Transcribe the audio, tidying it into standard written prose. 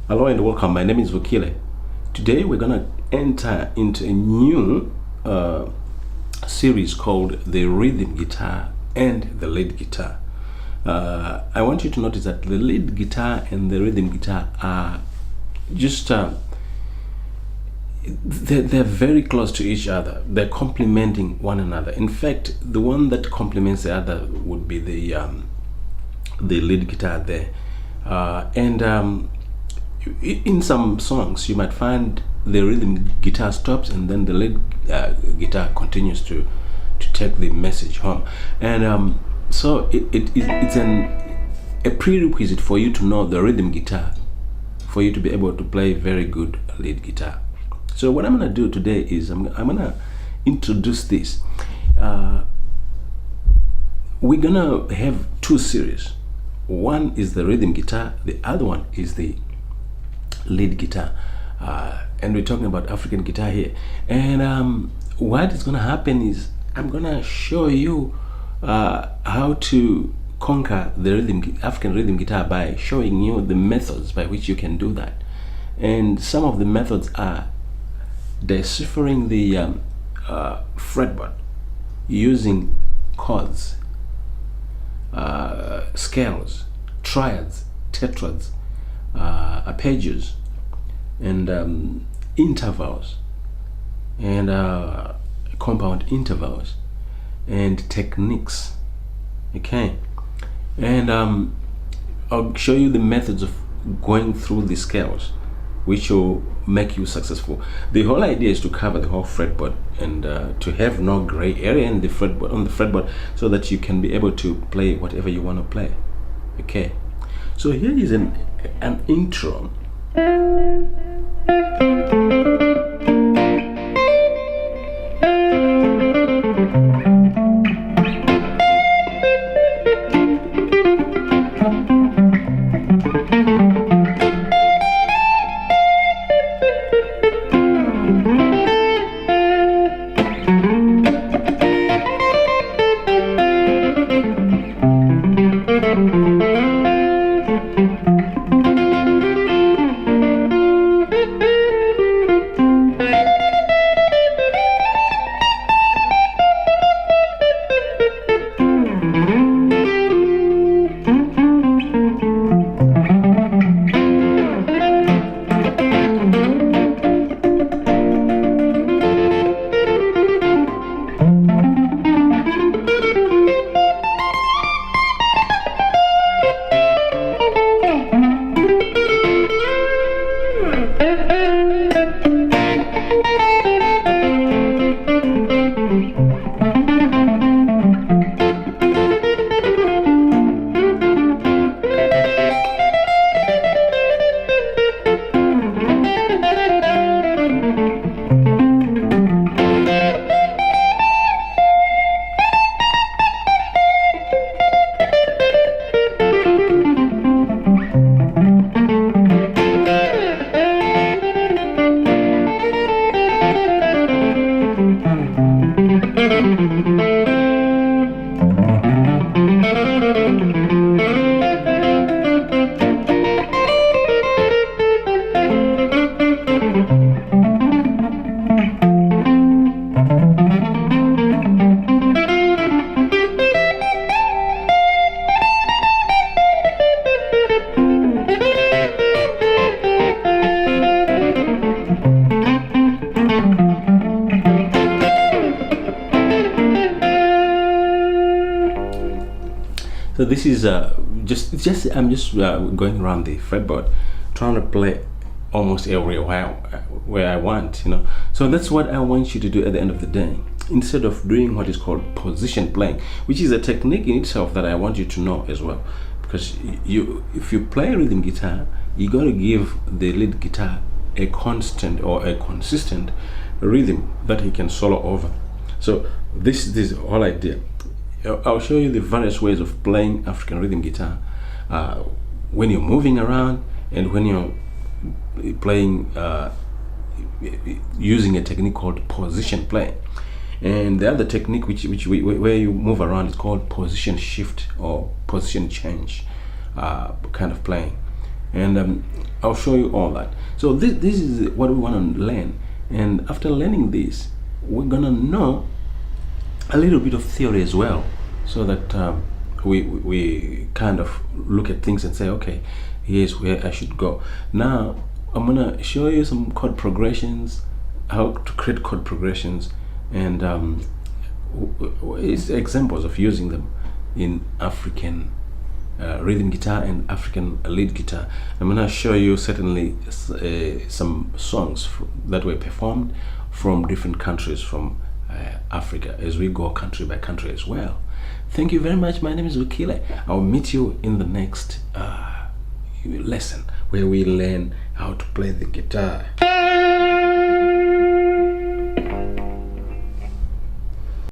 Hello and welcome. My name is Vukile. Today we're gonna enter into a new series called the rhythm guitar and the lead guitar. I want you to notice that the lead guitar and the rhythm guitar are just they're very close to each other. They're complementing one another. In fact, the one that complements the other would be the lead guitar there, in some songs you might find the rhythm guitar stops and then the lead guitar continues to take the message home, and so it's a prerequisite for you to know the rhythm guitar for you to be able to play very good lead guitar. So what I'm going to do today is I'm going to introduce this. We're going to have two series. One is the rhythm guitar, the other one is the lead guitar, and we're talking about African guitar here. And what is going to happen is I'm going to show you how to conquer the African rhythm guitar by showing you the methods by which you can do that. And some of the methods are deciphering the fretboard using chords, scales, triads, tetrads, arpeggios, and intervals, and compound intervals, and techniques. Okay, and I'll show you the methods of going through the scales, which will make you successful. The whole idea is to cover the whole fretboard and to have no gray area in the fretboard, on the fretboard, so that you can be able to play whatever you want to play. Okay, so here is an intro. So this is I'm just going around the fretboard, trying to play almost everywhere where I want, you know. So that's what I want you to do at the end of the day, instead of doing what is called position playing, which is a technique in itself that I want you to know as well. Because if you play rhythm guitar, you got to give the lead guitar a constant or a consistent rhythm that he can solo over. So this is the whole idea. I'll show you the various ways of playing African rhythm guitar when you're moving around and when you're playing using a technique called position playing. And the other technique where you move around is called position shift or position change kind of playing. And I'll show you all that. So this is what we want to learn, and after learning this, we're gonna know a little bit of theory as well, so that we kind of look at things and say, okay, here's where I should go. Now I'm gonna show you some chord progressions, how to create chord progressions, and it's examples of using them in African rhythm guitar and African lead guitar. I'm gonna show you certainly some songs that were performed from different countries from Africa, as we go country by country as well. Thank you very much. My name is Wikile. I'll meet you in the next lesson, where we learn how to play the guitar.